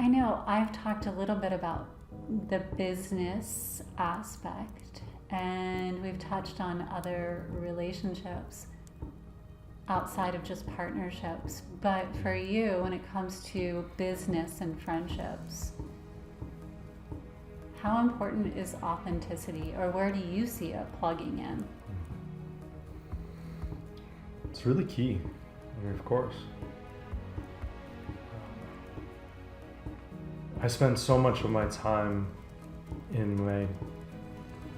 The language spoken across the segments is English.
I know I've talked a little bit about the business aspect, and we've touched on other relationships outside of just partnerships. But for you, when it comes to business and friendships, how important is authenticity, or where do you see it plugging in? It's really key. I mean, of course. I spent so much of my time in my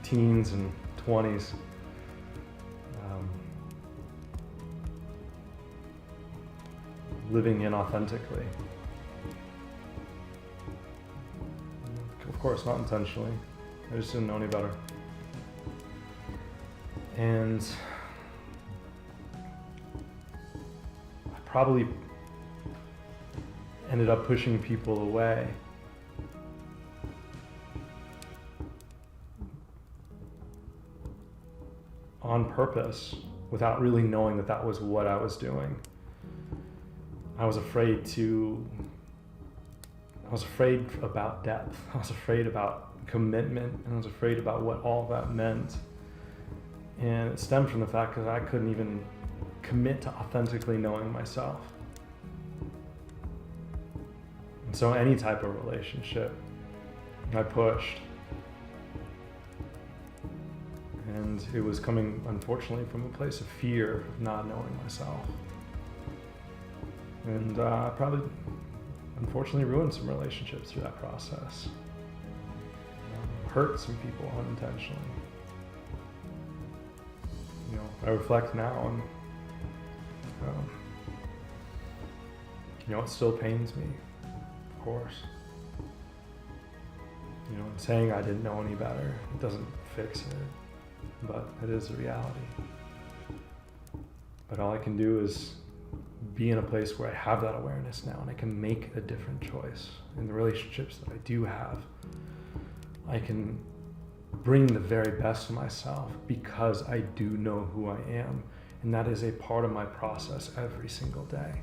teens and 20s living inauthentically. Of course, not intentionally. I just didn't know any better. And I probably ended up pushing people away. On purpose, without really knowing that that was what I was doing. I was afraid about depth. I was afraid about commitment, and I was afraid about what all that meant. And it stemmed from the fact that I couldn't even commit to authentically knowing myself. And so any type of relationship I pushed. And it was coming, unfortunately, from a place of fear of not knowing myself. And I probably, unfortunately, ruined some relationships through that process. Hurt some people unintentionally. You know, I reflect now and, it still pains me, of course. You know, saying I didn't know any better, it doesn't fix it. But it is a reality. But all I can do is be in a place where I have that awareness now, and I can make a different choice in the relationships that I do have. I can bring the very best of myself because I do know who I am, and that is a part of my process every single day.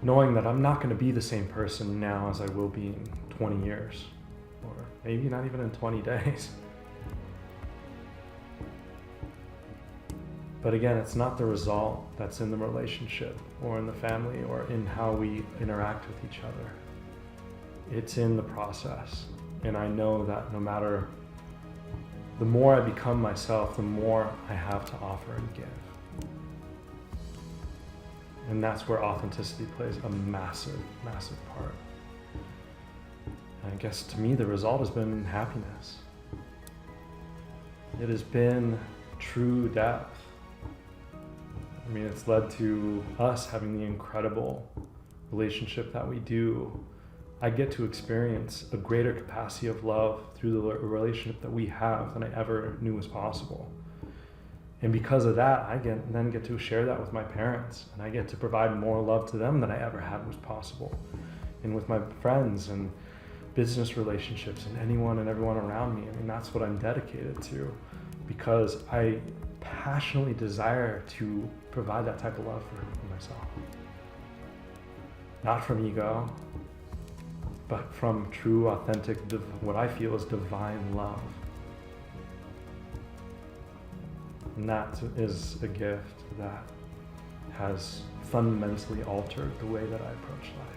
Knowing that I'm not going to be the same person now as I will be in 20 years. Or maybe not even in 20 days. But again, it's not the result that's in the relationship or in the family or in how we interact with each other. It's in the process. And I know that no matter, the more I become myself, the more I have to offer and give. And that's where authenticity plays a massive, massive part. I guess to me, the result has been happiness. It has been true depth. I mean, it's led to us having the incredible relationship that we do. I get to experience a greater capacity of love through the relationship that we have than I ever knew was possible. And because of that, I then get to share that with my parents, and I get to provide more love to them than I ever had was possible. And with my friends and business relationships and anyone and everyone around me. I mean, that's what I'm dedicated to, because I passionately desire to provide that type of love for myself. Not from ego, but from true, authentic, what I feel is divine love. And that is a gift that has fundamentally altered the way that I approach life.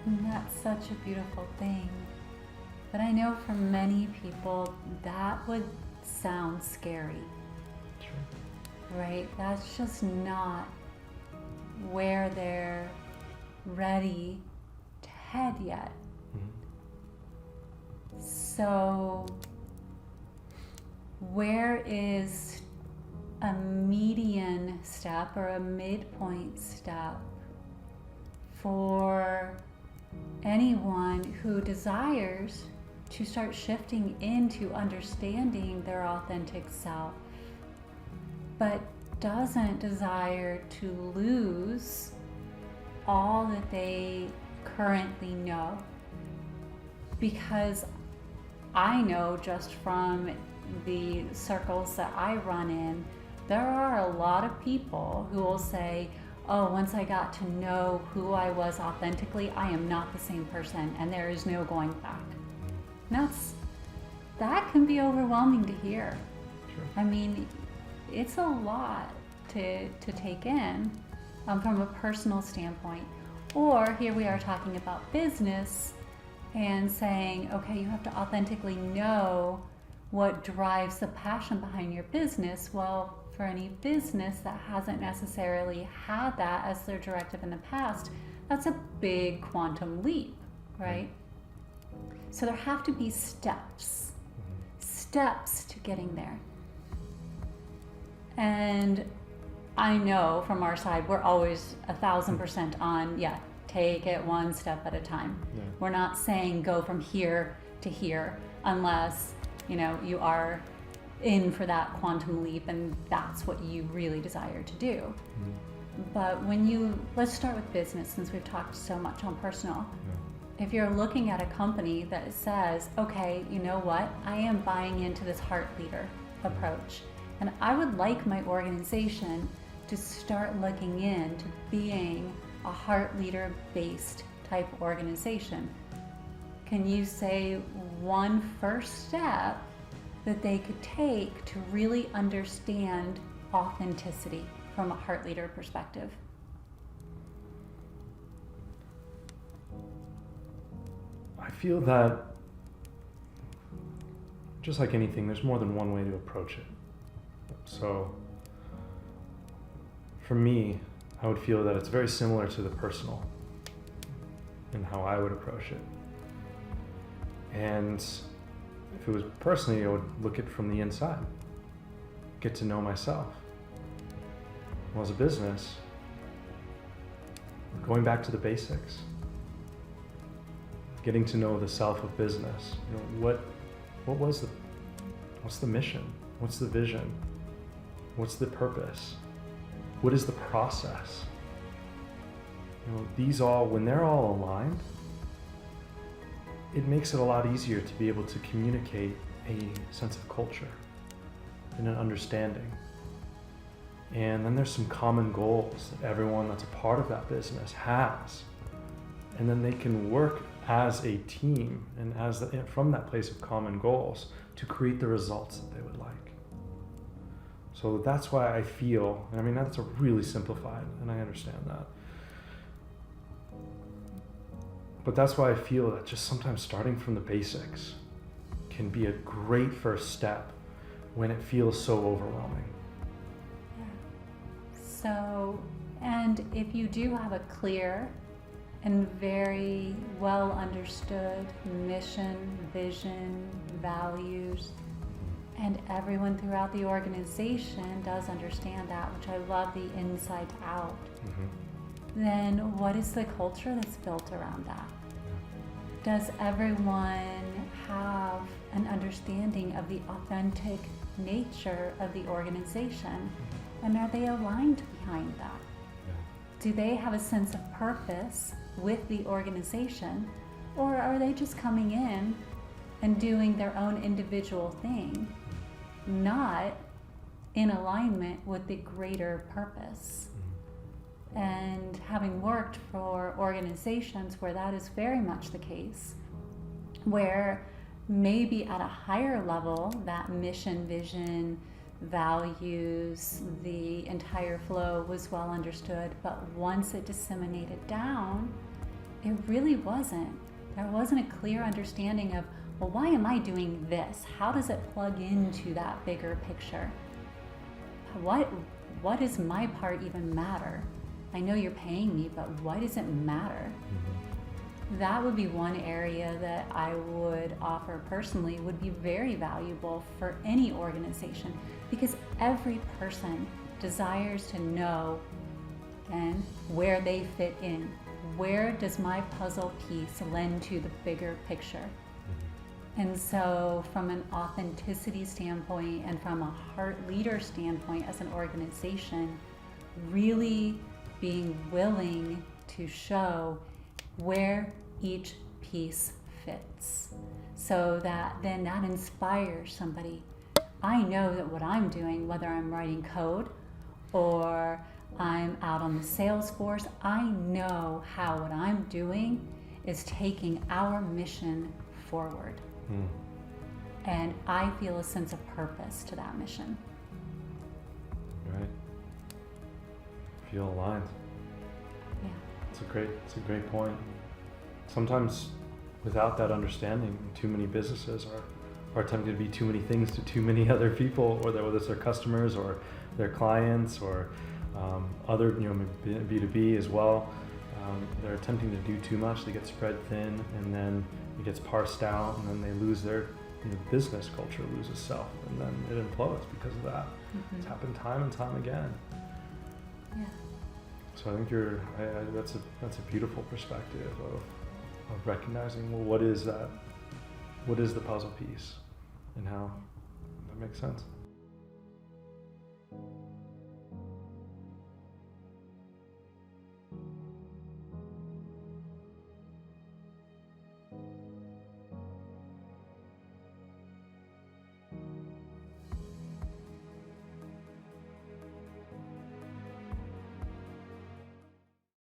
And that's such a beautiful thing. But I know for many people that would sound scary. Sure. Right? That's just not where they're ready to head yet. Mm-hmm. So where is a median step or a midpoint step for anyone who desires to start shifting into understanding their authentic self, but doesn't desire to lose all that they currently know? Because I know just from the circles that I run in, There are a lot of people who will say, oh, once I got to know who I was authentically, I am not the same person and there is no going back. And that can be overwhelming to hear. Sure. I mean, it's a lot to take in from a personal standpoint. Or here we are talking about business and saying, okay, you have to authentically know what drives the passion behind your business. Well, for any business that hasn't necessarily had that as their directive in the past, that's a big quantum leap, right? So there have to be steps to getting there. And I know from our side, we're always 1,000% on, take it one step at a time. Yeah. We're not saying go from here to here unless, you are in for that quantum leap and that's what you really desire to do. But let's start with business since we've talked so much on personal. If you're looking at a company that says, okay, you know what, I am buying into this heart leader approach and I would like my organization to start looking into being a heart leader based type organization. Can you say one first step that they could take to really understand authenticity from a heart leader perspective? I feel that, just like anything, there's more than one way to approach it. So, for me, I would feel that it's very similar to the personal in how I would approach it. And if it was personally, I would look at it from the inside, get to know myself. Well, as a business, going back to the basics, getting to know the self of business. What's the mission? What's the vision? What's the purpose? What is the process? These all, when they're all aligned, it makes it a lot easier to be able to communicate a sense of culture and an understanding. And then there's some common goals that everyone that's a part of that business has. And then they can work as a team and from that place of common goals to create the results that they would like. So that's why I feel, and I mean, that's a really simplified, and I understand that. But that's why I feel that just sometimes starting from the basics can be a great first step when it feels so overwhelming. So, and if you do have a clear and very well understood mission, vision, values, and everyone throughout the organization does understand that, which I love the inside out, then what is the culture that's built around that? Does everyone have an understanding of the authentic nature of the organization? And are they aligned behind that? Do they have a sense of purpose with the organization? Or are they just coming in and doing their own individual thing, not in alignment with the greater purpose? And having worked for organizations where that is very much the case, where maybe at a higher level, that mission, vision, values, the entire flow was well understood, but once it disseminated down, it really wasn't. There wasn't a clear understanding of, well, why am I doing this? How does it plug into that bigger picture? What does my part even matter? I know you're paying me, but why does it matter? That would be one area that I would offer personally would be very valuable for any organization, because every person desires to know and where they fit in. Where does my puzzle piece lend to the bigger picture? And so from an authenticity standpoint and from a heart leader standpoint as an organization, really being willing to show where each piece fits, so that then that inspires somebody. I know that what I'm doing, whether I'm writing code or I'm out on the sales force, I know how what I'm doing is taking our mission forward. Mm. And I feel a sense of purpose to that mission. Right. Feel aligned. Yeah. It's a great point. Sometimes without that understanding, too many businesses are attempting to be too many things to too many other people, or whether it's their customers or their clients or other, maybe B2B as well. They're attempting to do too much. They get spread thin, and then it gets parsed out, and then they lose their business culture, loses self, and then it implodes because of that. Mm-hmm. It's happened time and time again. Yeah. So I think that's a beautiful perspective of recognizing, well, what is that? What is the puzzle piece, and how that makes sense.